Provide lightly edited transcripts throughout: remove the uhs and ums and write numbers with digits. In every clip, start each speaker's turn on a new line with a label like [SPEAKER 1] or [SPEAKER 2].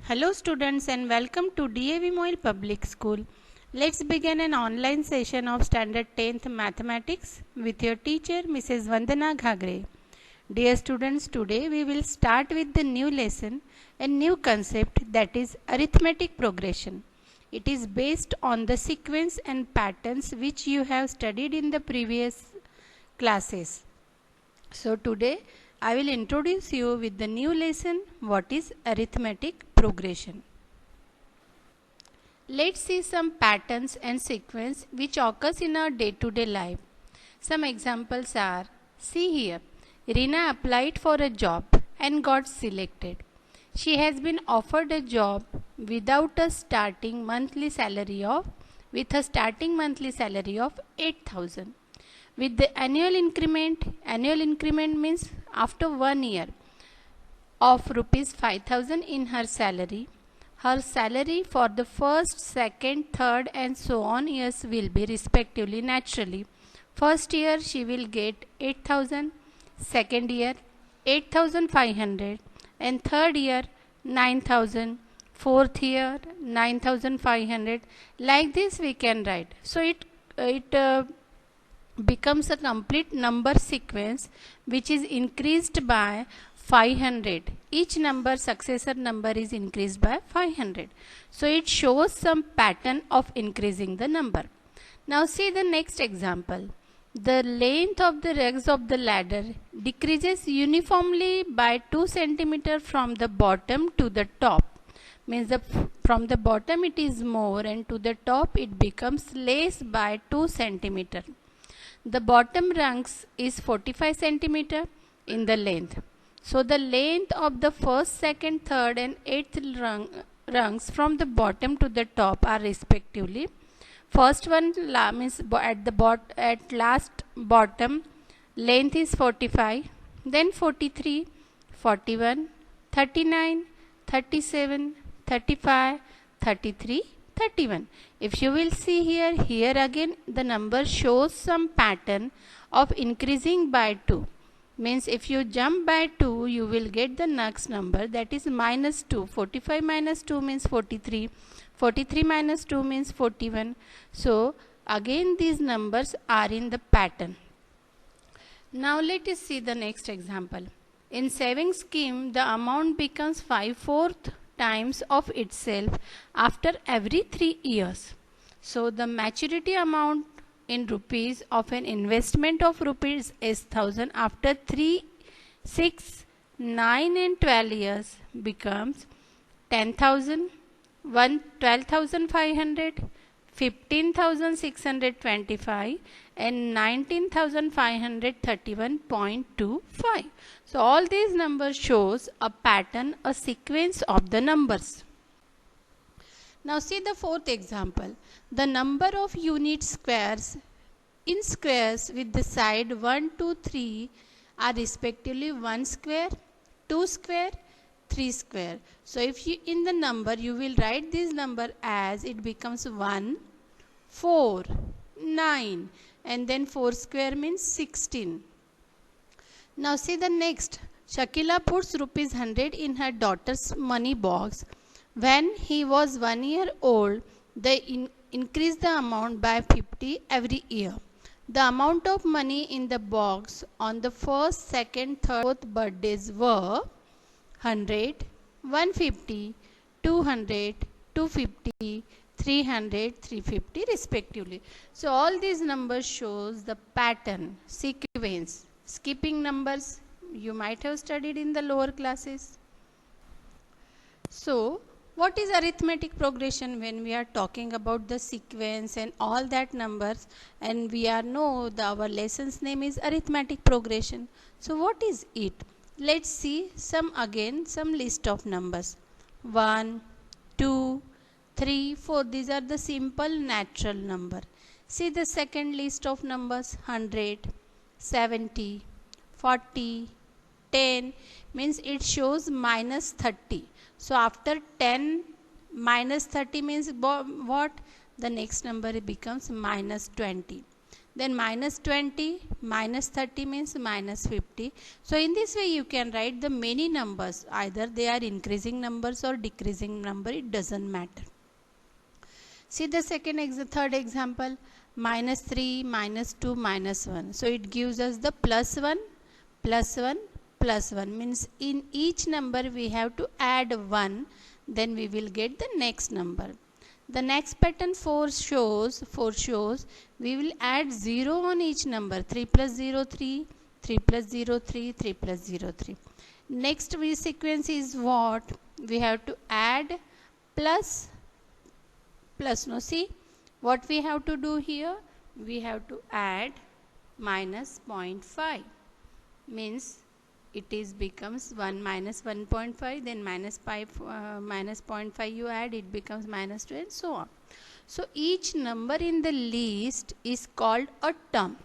[SPEAKER 1] Hello students and welcome to DAV Moil Public School. Let's begin an online session of Standard 10th Mathematics with your teacher Mrs. Vandana Ghagre. Dear students, today we will start with the new lesson and new concept, that is arithmetic progression. It is based on the sequence and patterns which you have studied in the previous classes. So today I will introduce you with the new lesson, what is arithmetic progression. Let's see some patterns and sequence which occurs in our day-to-day life. Some examples are, see here, Rina applied for a job and got selected. She has been offered a job with a starting monthly salary of 8,000. With the annual increment means after 1 year of rupees 5,000 in her salary for the first, second, third and so on years will be respectively naturally. First year she will get 8,000, second year 8,500 and third year 9,000, fourth year 9,500. Like this we can write. So it becomes a complete number sequence which is increased by 500. Each number, successor number, is increased by 500. So it shows some pattern of increasing the number. Now see the next example. The length of the legs of the ladder decreases uniformly by 2 cm from the bottom to the top. Means from the bottom it is more and to the top it becomes less by 2 cm. The bottom rungs is 45 cm in the length. So the length of the first, second, third and eighth rungs from the bottom to the top are respectively. First one means at last bottom length is 45, then 43, 41, 39, 37, 35, 33, 31. If you will see here again the number shows some pattern of increasing by 2. Means if you jump by 2 you will get the next number, that is minus 2. 45 minus 2 means 43. 43 minus 2 means 41. So again these numbers are in the pattern. Now let us see the next example. In savings scheme the amount becomes 5/4 times of itself after every 3 years. So the maturity amount in rupees of an investment of rupees 1,000 after 3, 6, 9 and 12 years becomes 10,000, 12,500, 15,625 and 19,531.25. So all these numbers shows a pattern, a sequence of the numbers. Now see the fourth example. The number of unit squares in squares with the side 1, 2, 3 are respectively 1 square, 2 square, 3 square. So if you in the number you will write this number as it becomes 1, 4, 9 and then 4 square means 16. Now see the next. Shakila puts rupees 100 in her daughter's money box. When he was 1 year old, they increase the amount by 50 every year. The amount of money in the box on the first, second, third, fourth birthdays were 100, 150, 200, 250, 300, 350 respectively. So all these numbers shows the pattern, sequence. Skipping numbers you might have studied in the lower classes. So what is arithmetic progression? When we are talking about the sequence and all that numbers, and we know our lesson's name is arithmetic progression. So what is it? Let's see some list of numbers. 1, 2, 3, 4. These are the simple natural number. See the second list of numbers. 100, 70, 40, 10 means it shows minus 30. So after 10 minus 30 means what? The next number becomes minus 20. then minus 20, minus 30 means minus 50. So in this way you can write the many numbers, either they are increasing numbers or decreasing number, it doesn't matter. See the third example, minus 3, minus 2, minus 1. So it gives us the plus 1, plus 1, plus 1, means in each number we have to add 1, then we will get the next number. The next pattern 4 shows we will add 0 on each number. 3 plus 0, 3, 3 plus 0, 3, 3 plus 0, 3. Next sequence is what? We have to add plus. No, see what we have to do here? We have to add minus 0.5, means it is becomes 1 minus 1.5, then minus 0.5 you add, it becomes minus 2, and so on. So each number in the list is called a term.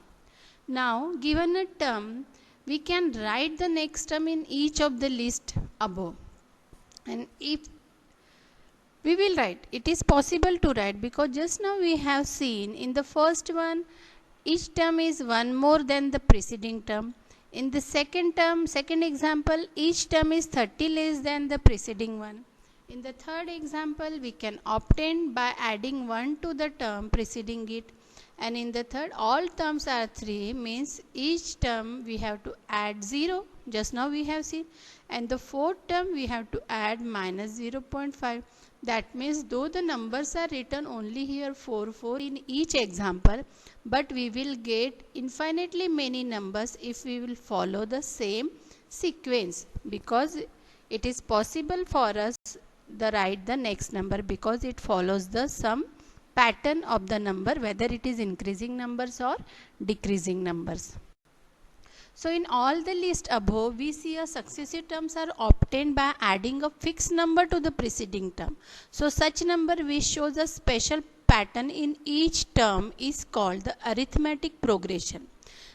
[SPEAKER 1] Now given a term, we can write the next term in each of the list above, and if we will write, it is possible to write, because just now we have seen in the first one each term is one more than the preceding term. In the second example, each term is 30 less than the preceding one. In the third example, we can obtain by adding 1 to the term preceding it. And in the third, all terms are 3, means each term we have to add 0. Just now we have seen. And the fourth term we have to add minus 0.5. That means though the numbers are written only here 4 in each example, but we will get infinitely many numbers if we will follow the same sequence, because it is possible for us to write the next number, because it follows the some pattern of the number, whether it is increasing numbers or decreasing numbers. So in all the list above, we see a successive terms are obtained by adding a fixed number to the preceding term. So such number which shows a special pattern in each term is called the arithmetic progression.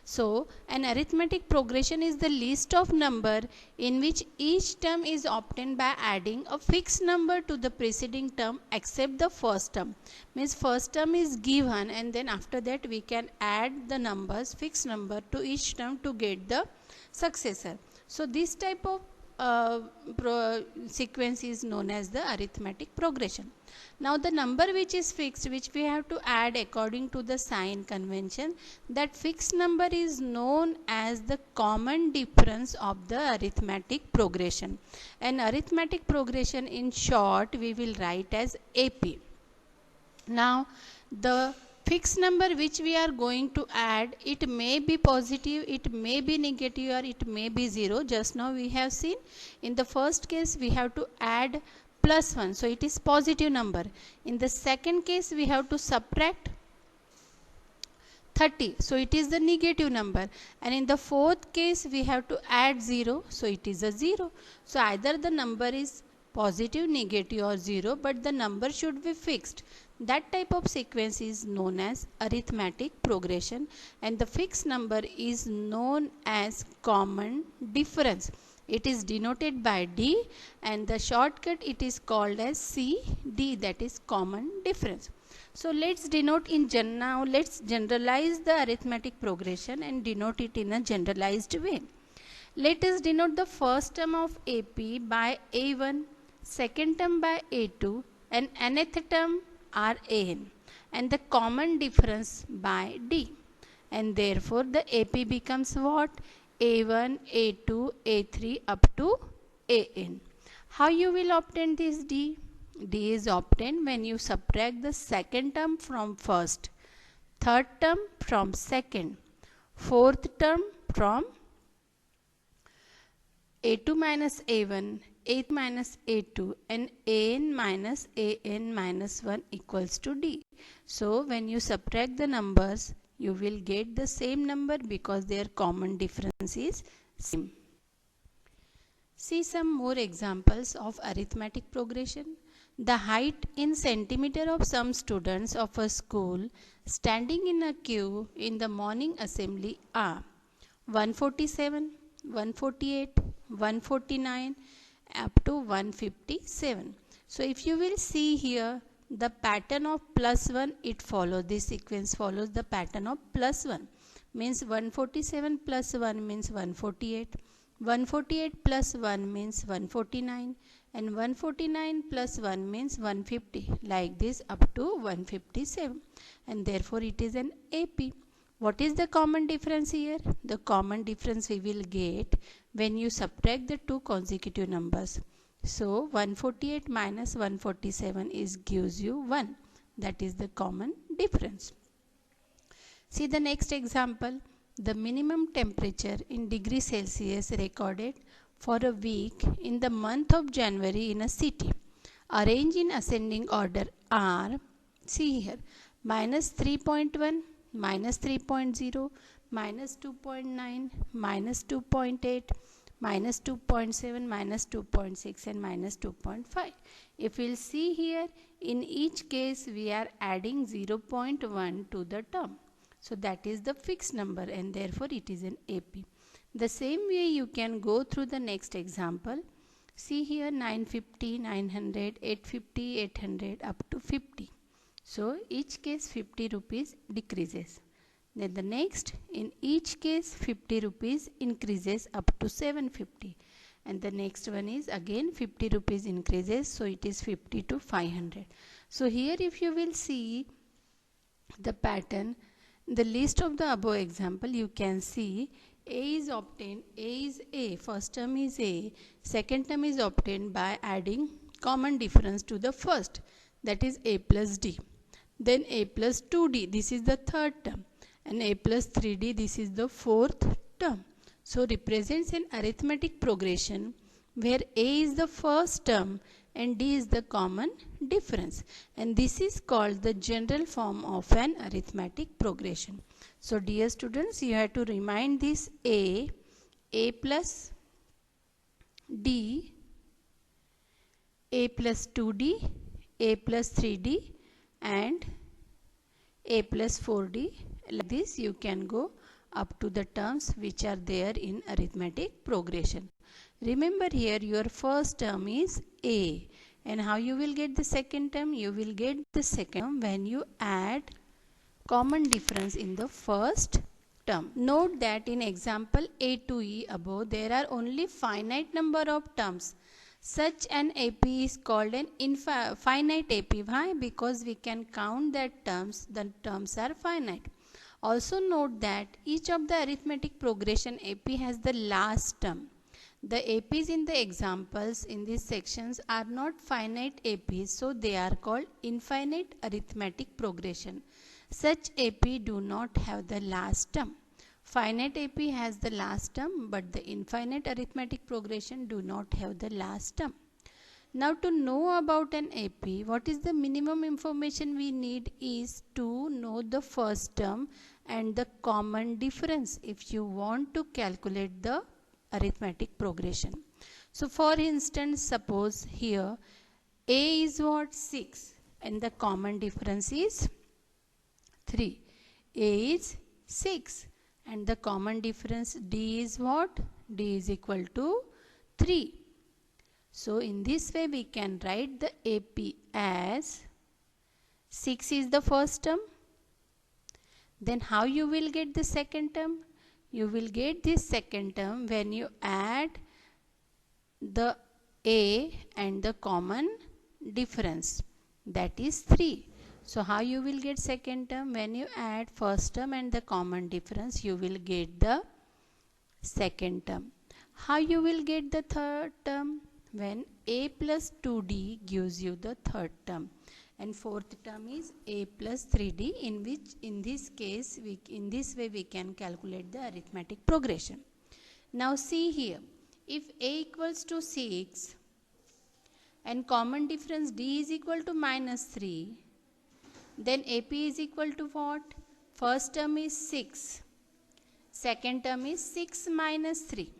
[SPEAKER 1] So an arithmetic progression is the list of number in which each term is obtained by adding a fixed number to the preceding term except the first term. Means first term is given, and then after that we can add the numbers, fixed number, to each term to get the successor. So this type of sequence is known as the arithmetic progression. Now the number which is fixed, which we have to add according to the sign convention, that fixed number is known as the common difference of the arithmetic progression. And arithmetic progression in short we will write as AP. Now the fixed number which we are going to add, it may be positive, it may be negative, or it may be 0. Just now we have seen in the first case we have to add plus 1, so it is positive number. In the second case we have to subtract 30, so it is the negative number. And in the fourth case we have to add 0, so it is a 0. So either the number is positive, negative, or 0, but the number should be fixed. That type of sequence is known as arithmetic progression, and the fixed number is known as common difference. It is denoted by D, and the shortcut it is called as CD, that is common difference. So let's denote now let's generalize the arithmetic progression and denote it in a generalized way. Let us denote the first term of AP by A1, second term by A2, and nth term are AN, and the common difference by D. And therefore the AP becomes what? A1, A2, A3 up to AN. How you will obtain this D? D is obtained when you subtract the second term from first, third term from second, fourth term from A2 minus A1, A minus A2, and AN minus AN minus 1 equals to D. So when you subtract the numbers, you will get the same number because their common difference is same. See some more examples of arithmetic progression. The height in centimeter of some students of a school standing in a queue in the morning assembly are 147, 148, 149 up to 157. So if you will see here, the pattern of plus 1, it follows, this sequence follows the pattern of plus 1. Means 147 plus 1 means 148. 148 plus 1 means 149. And 149 plus 1 means 150. Like this up to 157. And therefore it is an AP. What is the common difference here? The common difference we will get when you subtract the two consecutive numbers. So 148 minus 147 gives you 1. That is the common difference. See the next example. The minimum temperature in degree Celsius recorded for a week in the month of January in a city, arranged in ascending order, are, see here, minus 3.1, minus 3.0, minus 2.9, minus 2.8, minus 2.7, minus 2.6 and minus 2.5. If we will see here, in each case we are adding 0.1 to the term. So that is the fixed number and therefore it is an AP. The same way you can go through the next example. See here 950, 900, 850, 800 up to 50. So each case 50 rupees decreases. Then the next, in each case 50 rupees increases up to 750. And the next one is again 50 rupees increases, so it is 50 to 500. So here if you will see the pattern, the list of the above example, you can see A is obtained, A is A, first term is A, second term is obtained by adding common difference to the first, that is A plus D. Then A plus 2D, this is the third term, and A plus 3D, this is the fourth term. So represents an arithmetic progression where A is the first term and D is the common difference, and this is called the general form of an arithmetic progression. So dear students, you have to remind this A plus D, A plus 2D, A plus 3D and A plus 4D. Like this you can go up to the terms which are there in arithmetic progression. Remember here your first term is A, and how you will get the second term? You will get the second term when you add common difference in the first term. Note that in example A to E above, there are only finite number of terms. Such an AP is called an finite AP. Why? Because we can count that the terms are finite. Also note that each of the arithmetic progression AP has the last term. The APs in the examples in these sections are not finite APs, so they are called infinite arithmetic progression. Such AP do not have the last term. Finite AP has the last term, but the infinite arithmetic progression do not have the last term. Now to know about an AP, what is the minimum information we need is to know the first term and the common difference if you want to calculate the arithmetic progression. So for instance, suppose here A is what? 6 and the common difference is 3. A is 6 and the common difference D is what? D is equal to 3. So in this way we can write the AP as 6 is the first term. Then how you will get the second term? You will get this second term when you add the A and the common difference, that is 3. So how you will get second term? When you add first term and the common difference, you will get the second term. How you will get the third term? When A plus 2D gives you the third term, and fourth term is A plus 3D, in which in this case in this way we can calculate the arithmetic progression. Now see here, if A equals to 6 and common difference D is equal to minus 3, then AP is equal to what? First term is 6, second term is 6 minus 3,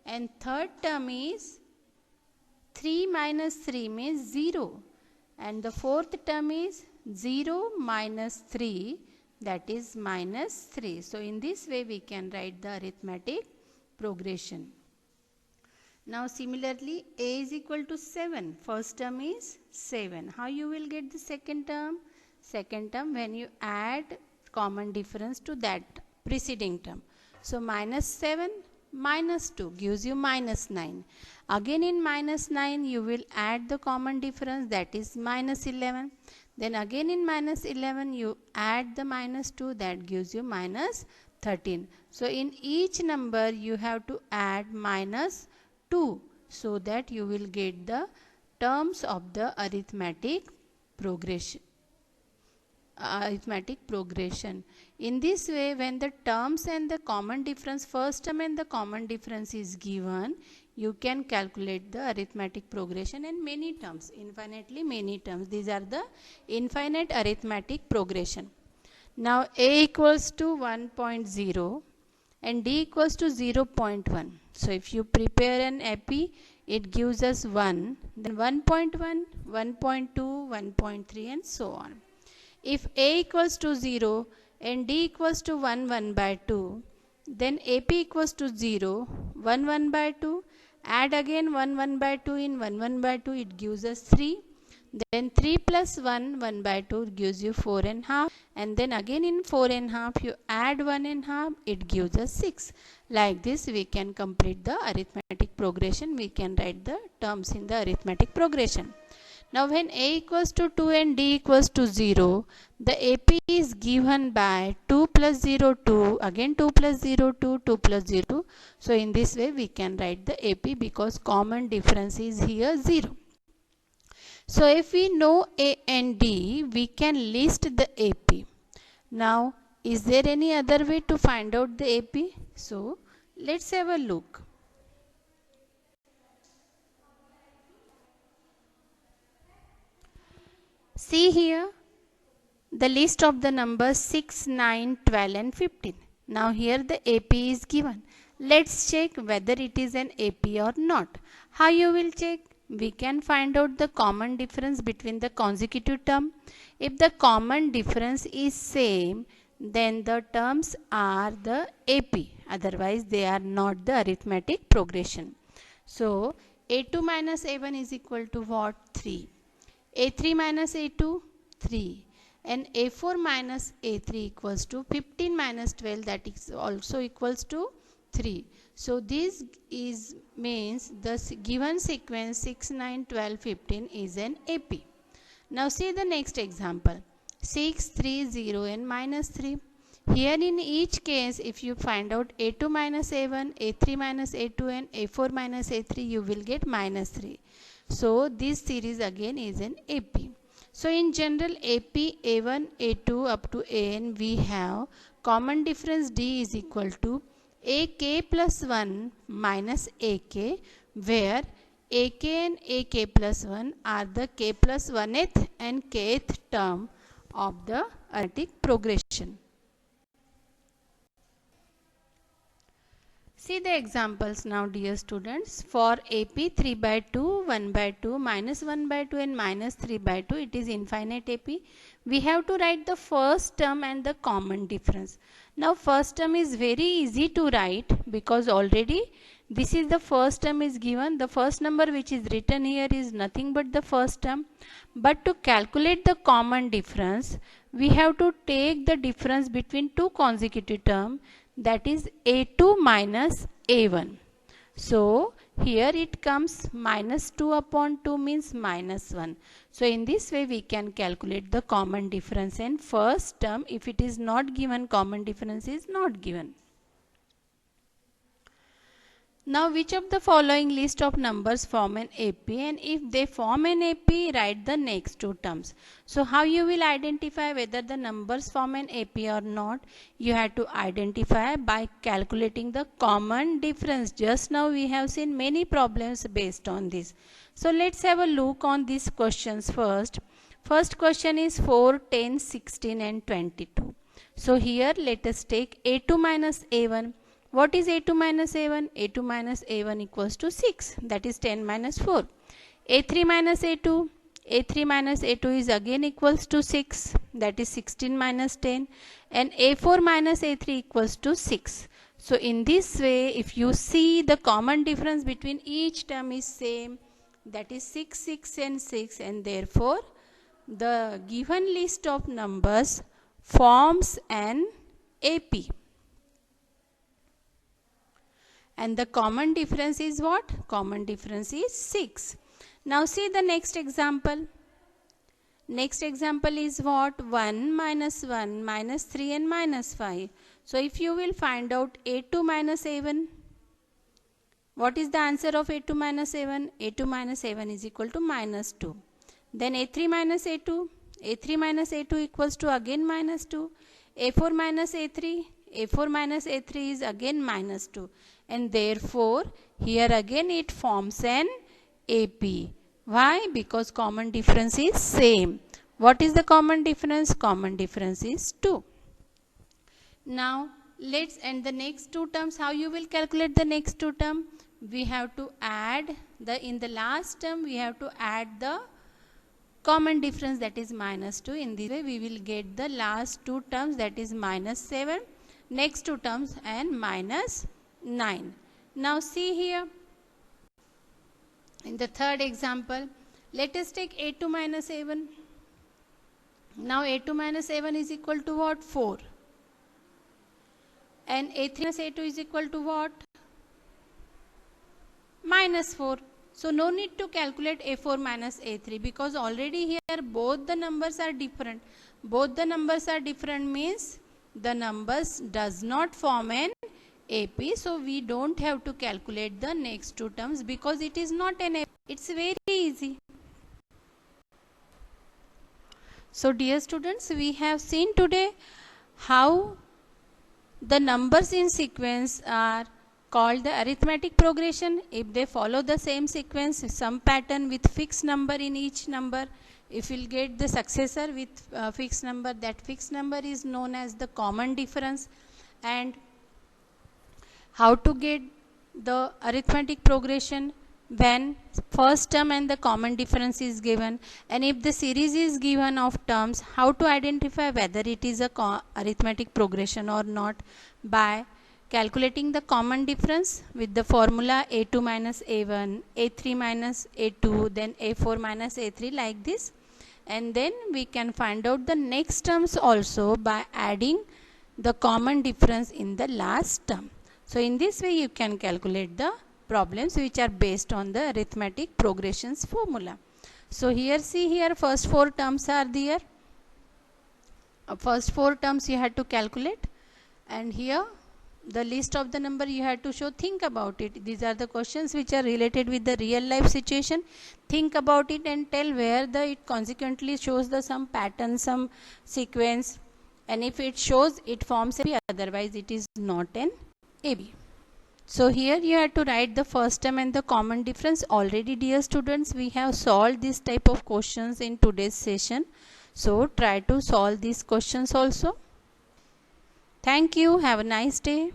[SPEAKER 1] and third term is 3 minus 3 means 0, and the fourth term is 0 minus 3, that is minus 3. So in this way we can write the arithmetic progression. Now similarly a is equal to 7. First term is 7. How you will get the second term? Second term when you add common difference to that preceding term. So minus 7 minus 2 gives you minus 9. Again in minus 9 you will add the common difference, that is minus 11. Then again in minus 11 you add the minus 2, that gives you minus 13. So in each number you have to add minus 2 so that you will get the terms of the arithmetic progression. In this way, when the terms and the common difference, first term and the common difference is given, you can calculate the arithmetic progression in many terms, infinitely many terms. These are the infinite arithmetic progression. Now a equals to 1.0 and d equals to 0.1. So if you prepare an AP, it gives us 1, then 1.1, 1.2, 1.3 and so on. If a equals to 0 and d equals to 1, 1 by 2, then AP equals to 0, 1, 1 by 2, add again 1, 1 by 2 in 1, 1 by 2, it gives us 3. Then 3 plus 1, 1 by 2 gives you 4 and half, and then again in 4 and half you add 1 and half, it gives us 6. Like this we can complete the arithmetic progression, we can write the terms in the arithmetic progression. Now when a equals to 2 and d equals to 0, the AP is given by 2 plus 0, 2, again 2 plus 0, 2, 2 plus 0, 2. So in this way we can write the AP because common difference is here 0. So if we know a and d, we can list the AP. Now is there any other way to find out the AP? So let's have a look. See here the list of the numbers 6, 9, 12 and 15. Now here the AP is given. Let's check whether it is an AP or not. How you will check? We can find out the common difference between the consecutive term. If the common difference is same, then the terms are the AP. Otherwise they are not the arithmetic progression. So A2 minus A1 is equal to what? 3. A3 minus A2, 3. And A4 minus A3 equals to 15 minus 12, that is also equals to 3. So this is means the given sequence 6, 9, 12, 15 is an AP. Now see the next example. 6, 3, 0 and minus 3. Here in each case if you find out A2 minus A1, A3 minus A2 and A4 minus A3, you will get minus 3. So this series again is an AP. So in general AP, A1, A2 up to AN we have common difference D is equal to AK plus 1 minus AK, where AK and AK plus 1 are the K plus 1th and Kth term of the arithmetic progression. See the examples now, dear students. For AP 3 by 2, 1 by 2, minus 1 by 2 and minus 3 by 2, it is infinite AP. We have to write the first term and the common difference. Now first term is very easy to write because already this is the first term is given. The first number which is written here is nothing but the first term. But to calculate the common difference, we have to take the difference between two consecutive terms, that is A2 minus A1. So here it comes minus 2 upon 2 means minus 1. So in this way we can calculate the common difference in first term. If it is not given, common difference is not given. Now which of the following list of numbers form an AP, and if they form an AP, write the next two terms. So how you will identify whether the numbers form an AP or not? You have to identify by calculating the common difference. Just now we have seen many problems based on this. So let's have a look on these questions first. First question is 4, 10, 16 and 22. So here let us take A2 minus A1. What is A2 minus A1? A2 minus A1 equals to 6, that is 10 minus 4. A3 minus A2. A3 minus A2 is again equals to 6, that is 16 minus 10. And A4 minus A3 equals to 6. So in this way, if you see the common difference between each term is same, that is 6, 6 and 6, and therefore the given list of numbers forms an AP. And the common difference is what? Common difference is 6. Now see the next example. Next example is what? 1 minus 1 minus 3 and minus 5. So if you will find out A2 minus A1, what is the answer of A2 minus A1? A2 minus A1 is equal to minus 2. Then A3 minus A2, A3 minus A2 equals to again minus 2. A4 minus A3, A4 minus A3 is again minus 2. And therefore, here again it forms an AP. Why? Because common difference is same. What is the common difference? Common difference is 2. Now, let's end the next two terms. How you will calculate the next two term? We have to add in the last term, we have to add the common difference, that is minus 2. In this way, we will get the last two terms, that is minus 7, next two terms, and minus 9. Now see here, in the third example, let us take A2 minus A1. Now A2 minus A1 is equal to what? 4. And A3 minus A2 is equal to what? Minus 4. So no need to calculate A4 minus A3, because already here both the numbers are different. Both the numbers are different means the numbers does not form an AP. So we don't have to calculate the next two terms because it is not an AP. It's very easy. So dear students, we have seen today how the numbers in sequence are called the arithmetic progression if they follow the same sequence, some pattern with fixed number in each number. If we'll get the successor with fixed number, that fixed number is known as the common difference. And how to get the arithmetic progression when first term and the common difference is given, and if the series is given of terms, how to identify whether it is a arithmetic progression or not by calculating the common difference with the formula A2 minus A1, A3 minus A2, then A4 minus A3, like this. And then we can find out the next terms also by adding the common difference in the last term. So in this way you can calculate the problems which are based on the arithmetic progressions formula. So here, see here, first four terms are there. First four terms you had to calculate, and here the list of the number you had to show. Think about it. These are the questions which are related with the real life situation. Think about it and tell where it consequently shows the some pattern, some sequence, and if it shows, it forms a B, otherwise it is not an AB. So here you have to write the first term and the common difference. Already, dear students, we have solved this type of questions in today's session. So try to solve these questions also. Thank you. Have a nice day.